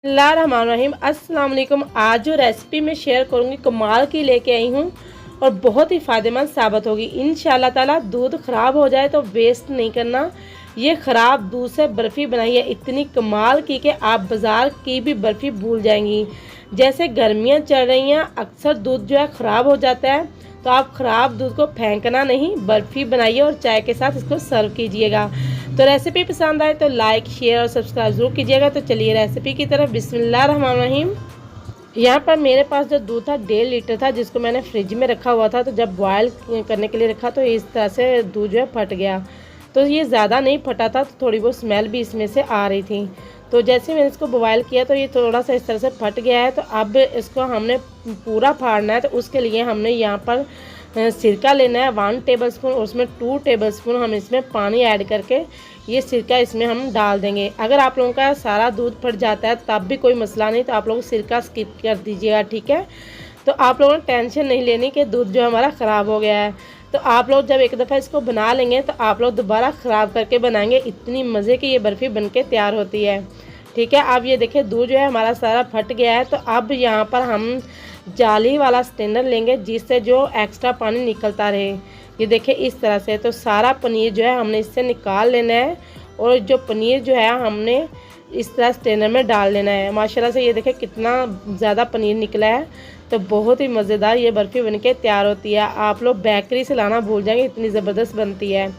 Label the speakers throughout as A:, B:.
A: बिस्मिल्लाहिर्रहमानिर्रहीम। अस्सलाम वालेकुम। आज जो रेसिपी मैं शेयर करूँगी कमाल की लेके आई हूँ और बहुत ही फ़ायदेमंद साबित होगी इंशाल्लाह ताला। दूध ख़राब हो जाए तो वेस्ट नहीं करना। ये ख़राब दूध से बर्फ़ी बनाई है इतनी कमाल की कि आप बाज़ार की भी बर्फ़ी भूल जाएंगी। जैसे गर्मियाँ चल रही हैं, अक्सर दूध जो है ख़राब हो जाता है, तो आप ख़राब दूध को फेंकना नहीं, बर्फ़ी बनाइए और चाय के साथ इसको सर्व कीजिएगा। तो रेसिपी पसंद आए तो लाइक शेयर और सब्सक्राइब ज़रूर कीजिएगा। तो चलिए रेसिपी की तरफ। बिस्मिल्लाहिर्रहमानिर्रहीम। यहाँ पर मेरे पास जो दूध था 1.5 लीटर था, जिसको मैंने फ्रिज में रखा हुआ था। तो जब बॉयल करने के लिए रखा तो इस तरह से दूध जो है फट गया। तो ये ज़्यादा नहीं फटा था, तो थोड़ी बहुत स्मेल भी इसमें से आ रही थी। तो जैसे मैंने इसको बॉयल किया तो ये थोड़ा सा इस तरह से फट गया है। तो अब इसको हमने पूरा फाड़ना है। तो उसके लिए हमने यहाँ पर सिरका लेना है 1 टेबलस्पून, और उसमें 2 टेबलस्पून हम इसमें पानी ऐड करके ये सिरका इसमें हम डाल देंगे। अगर आप लोगों का सारा दूध फट जाता है तब भी कोई मसला नहीं, तो आप लोग सिरका स्किप कर दीजिएगा, ठीक है। तो आप लोगों ने टेंशन नहीं लेनी कि दूध जो हमारा ख़राब हो गया है। तो आप लोग जब एक दफ़ा इसको बना लेंगे तो आप लोग दोबारा ख़राब करके बनाएंगे। इतनी मज़े की ये बर्फ़ी बनके तैयार होती है, ठीक है। अब ये देखिए दूध जो है हमारा सारा फट गया है। तो अब यहाँ पर हम जाली वाला स्ट्रेनर लेंगे जिससे जो एक्स्ट्रा पानी निकलता रहे। ये देखिए इस तरह से। तो सारा पनीर जो है हमने इससे निकाल लेना है, और जो पनीर जो है हमने इस तरह स्ट्रेनर में डाल लेना है। माशाल्लाह से ये देखिए कितना ज़्यादा पनीर निकला है। तो बहुत ही मज़ेदार ये बर्फ़ी बनके तैयार होती है। आप लोग बेकरी से लाना भूल जाएंगे, इतनी ज़बरदस्त बनती है।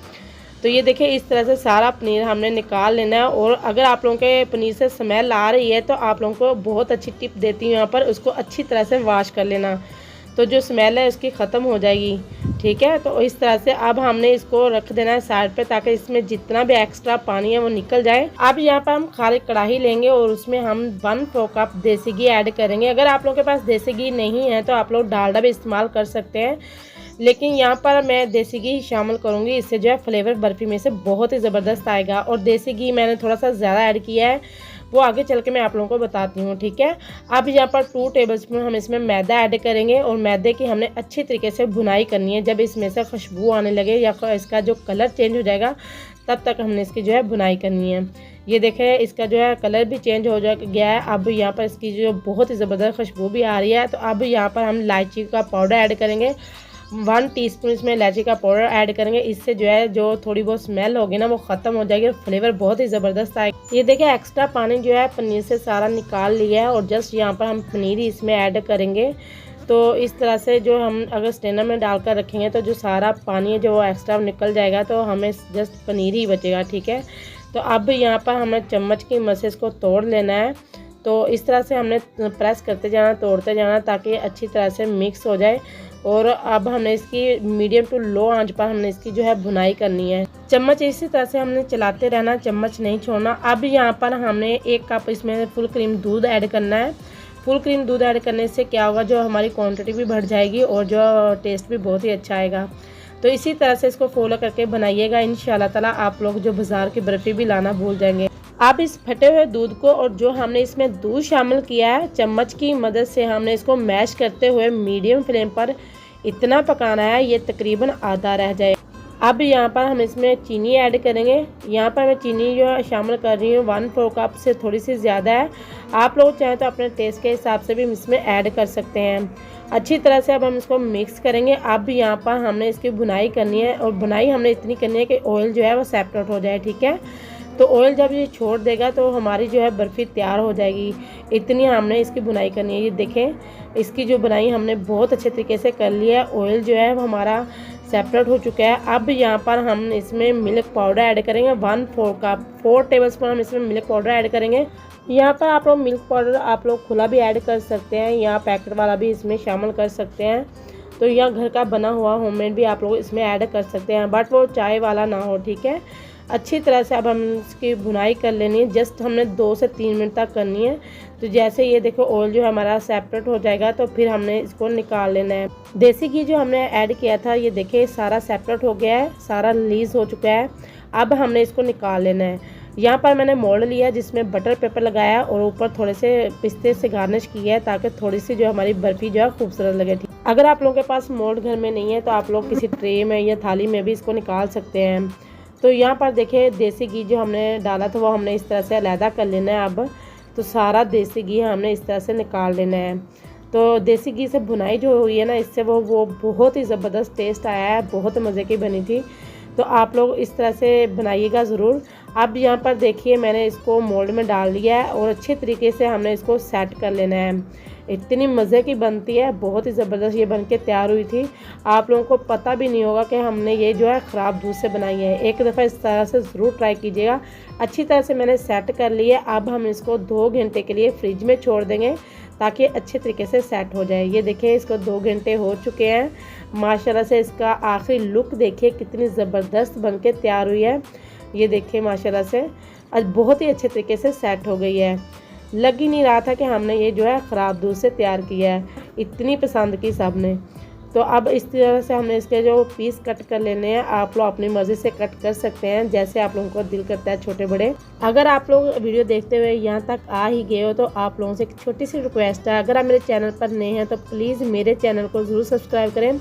A: तो ये देखिए इस तरह से सारा पनीर हमने निकाल लेना है। और अगर आप लोगों के पनीर से स्मेल आ रही है तो आप लोगों को बहुत अच्छी टिप देती हूँ यहाँ पर, उसको अच्छी तरह से वॉश कर लेना, तो जो स्मेल है उसकी ख़त्म हो जाएगी, ठीक है। तो इस तरह से अब हमने इसको रख देना है साइड पे, ताकि इसमें जितना भी एक्स्ट्रा पानी है वो निकल जाए। अब यहाँ पर हम खाली कढ़ाई लेंगे और उसमें हम 1/4 कप देसी घी ऐड करेंगे। अगर आप लोगों के पास देसी घी नहीं है तो आप लोग डालडा भी इस्तेमाल कर सकते हैं, लेकिन यहाँ पर मैं देसी घी शामिल करूँगी। इससे जो है फ्लेवर बर्फ़ी में से बहुत ही ज़बरदस्त आएगा। और देसी घी मैंने थोड़ा सा ज़्यादा ऐड किया है, वो आगे चल के मैं आप लोगों को बताती हूँ, ठीक है। अब यहाँ पर 2 टेबलस्पून हम इसमें मैदा ऐड करेंगे, और मैदे की हमने अच्छी तरीके से भुनाई करनी है। जब इसमें से खुशबू आने लगे या इसका जो कलर चेंज हो जाएगा तब तक हमने इसकी जो है भुनाई करनी है। ये देखें इसका जो है कलर भी चेंज हो गया है। अब यहाँ पर इसकी जो बहुत ही ज़बरदस्त खुशबू भी आ रही है। तो अब यहाँ पर हम इलायची का पाउडर ऐड करेंगे, 1 टीस्पून इसमें इलायची का पाउडर ऐड करेंगे। इससे जो है जो थोड़ी बहुत स्मेल होगी ना वो ख़त्म हो जाएगी और फ्लेवर बहुत ही ज़बरदस्त आएगी। ये देखिए एक्स्ट्रा पानी जो है पनीर से सारा निकाल लिया है, और जस्ट यहाँ पर हम पनीर ही इसमें ऐड करेंगे। तो इस तरह से जो हम अगर स्ट्रेनर में डालकर रखेंगे तो जो सारा पानी है जो वो एक्स्ट्रा निकल जाएगा, तो हमें जस्ट पनीर ही बचेगा, ठीक है। तो अब यहाँ पर हमें चम्मच की मदद से इसको तोड़ लेना है। तो इस तरह से हमने प्रेस करते जाना, तोड़ते जाना, ताकि अच्छी तरह से मिक्स हो जाए। और अब हमने इसकी मीडियम टू लो आंच पर हमने इसकी जो है भुनाई करनी है। चम्मच इसी तरह से हमने चलाते रहना, चम्मच नहीं छोड़ना। अब यहाँ पर हमने 1 कप इसमें फुल क्रीम दूध ऐड करना है। फुल क्रीम दूध ऐड करने से क्या होगा, जो हमारी क्वांटिटी भी बढ़ जाएगी और जो टेस्ट भी बहुत ही अच्छा आएगा। तो इसी तरह से इसको फॉलो करके बनाइएगा। इंशाल्लाह ताला आप लोग जो बाज़ार की बर्फ़ी भी लाना भूल जाएंगे। अब इस फटे हुए दूध को और जो हमने इसमें दूध शामिल किया है, चम्मच की मदद से हमने इसको मैश करते हुए मीडियम फ्लेम पर इतना पकाना है ये तकरीबन आधा रह जाए। अब यहाँ पर हम इसमें चीनी ऐड करेंगे। यहाँ पर मैं चीनी जो है शामिल कर रही हूँ 1/4 कप से थोड़ी सी ज़्यादा है। आप लोग चाहें तो अपने टेस्ट के हिसाब से भी इसमें ऐड कर सकते हैं। अच्छी तरह से अब हम इसको मिक्स करेंगे। अब यहाँ पर हमने इसकी भुनाई करनी है, और भुनाई हमने इतनी करनी है कि ऑयल जो है वो सेपरेट हो जाए, ठीक है। तो ऑयल जब ये छोड़ देगा तो हमारी जो है बर्फ़ी तैयार हो जाएगी। इतनी हमने इसकी बुनाई करनी है। ये देखें इसकी जो बुनाई हमने बहुत अच्छे तरीके से कर लिया है। ऑयल जो है वो हमारा सेपरेट हो चुका है। अब यहाँ पर हम इसमें मिल्क पाउडर ऐड करेंगे 1/4 कप, 4 टेबलस्पून हम इसमें मिल्क पाउडर ऐड करेंगे। यहाँ पर आप लोग मिल्क पाउडर आप लोग खुला भी ऐड कर सकते हैं, या पैकेट वाला भी इसमें शामिल कर सकते हैं। तो यहाँ घर का बना हुआ होममेड भी आप लोग इसमें ऐड कर सकते हैं, बट वो चाय वाला ना हो, ठीक है। अच्छी तरह से अब हम इसकी भुनाई कर लेनी है। जस्ट हमने 2 से 3 मिनट तक करनी है। तो जैसे ये देखो ऑयल जो हमारा सेपरेट हो जाएगा तो फिर हमने इसको निकाल लेना है। देसी घी जो हमने ऐड किया था ये देखिए सारा सेपरेट हो गया है, सारा रिलीज़ हो चुका है। अब हमने इसको निकाल लेना है। यहाँ पर मैंने मोल्ड लिया जिसमें बटर पेपर लगाया और ऊपर थोड़े से पिस्ते से गार्निश किया है, ताकि थोड़ी सी जो हमारी बर्फ़ी जो है खूबसूरत लगे। ठीक, अगर आप लोगों के पास मोल्ड घर में नहीं है तो आप लोग किसी ट्रे में या थाली में भी इसको निकाल सकते हैं। तो यहाँ पर देखिए देसी घी जो हमने डाला था वो हमने इस तरह से अलहदा कर लेना है अब। तो सारा देसी घी हमने इस तरह से निकाल लेना है। तो देसी घी से भुनाई जो हुई है ना, इससे वो बहुत ही ज़बरदस्त टेस्ट आया है, बहुत मज़े की बनी थी। तो आप लोग इस तरह से बनाइएगा ज़रूर। अब यहाँ पर देखिए मैंने इसको मोल्ड में डाल लिया है और अच्छे तरीके से हमने इसको सेट कर लेना है। इतनी मज़े की बनती है, बहुत ही ज़बरदस्त ये बनके तैयार हुई थी। आप लोगों को पता भी नहीं होगा कि हमने ये जो है ख़राब दूध से बनाई है। एक दफ़ा इस तरह से ज़रूर ट्राई कीजिएगा। अच्छी तरह से मैंने सेट कर लिया। अब हम इसको 2 घंटे के लिए फ्रिज में छोड़ देंगे ताकि अच्छे तरीके से सेट हो जाए। ये देखिए इसको 2 घंटे हो चुके हैं। माशाल्लाह से इसका आखिरी लुक देखिए कितनी ज़बरदस्त बनके तैयार हुई है। ये देखिए माशाल्लाह से आज बहुत ही अच्छे तरीके से सेट हो गई है। लग ही नहीं रहा था कि हमने ये जो है ख़राब दूध से तैयार किया है। इतनी पसंद की सब ने। तो अब इस तरह से हमने इसके जो पीस कट कर लेने हैं। आप लोग अपनी मर्ज़ी से कट कर सकते हैं, जैसे आप लोगों को दिल करता है, छोटे बड़े। अगर आप लोग वीडियो देखते हुए यहाँ तक आ ही गए हो तो आप लोगों से एक छोटी सी रिक्वेस्ट है, अगर आप मेरे चैनल पर नए हैं तो प्लीज़ मेरे चैनल को ज़रूर सब्सक्राइब करें।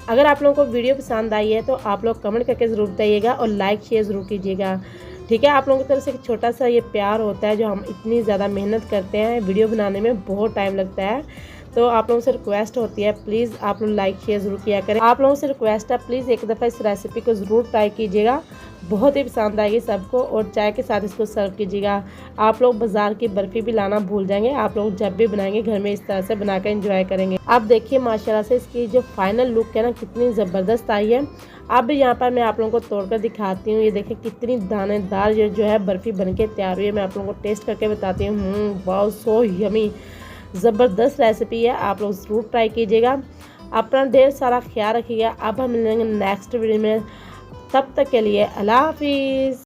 A: अगर आप लोगों को वीडियो पसंद आई है तो आप लोग कमेंट करके ज़रूर बताइएगा और लाइक शेयर ज़रूर कीजिएगा। ठीक है, आप लोगों की तरफ से एक छोटा सा ये प्यार होता है जो हम इतनी ज़्यादा मेहनत करते हैं, वीडियो बनाने में बहुत टाइम लगता है। तो आप लोगों से रिक्वेस्ट होती है प्लीज़ आप लोग लाइक शेयर ज़रूर किया करें। आप लोगों से रिक्वेस्ट है प्लीज़ एक दफ़ा इस रेसिपी को ज़रूर ट्राई कीजिएगा, बहुत ही पसंद आएगी सबको। और चाय के साथ इसको सर्व कीजिएगा। आप लोग बाज़ार की बर्फ़ी भी लाना भूल जाएंगे। आप लोग जब भी बनाएंगे घर में इस तरह से बनाकर एंजॉय करेंगे। अब देखिए माशाल्लाह से इसकी जो फाइनल लुक है ना कितनी ज़बरदस्त आई है। अब यहाँ पर मैं आप लोगों को तोड़कर दिखाती हूँ। ये देखिए कितनी दानेदार जो है बर्फ़ी बनके तैयार हुई है। मैं आप लोगों को टेस्ट करके बताती हूँ। वाओ सो यमी, ज़बरदस्त रेसिपी है, आप लोग ज़रूर ट्राई कीजिएगा। अपना ढेर सारा ख्याल रखिएगा। अब हम मिलेंगे नेक्स्ट वीडियो में, तब तक के लिए अल्लाह हाफिज़।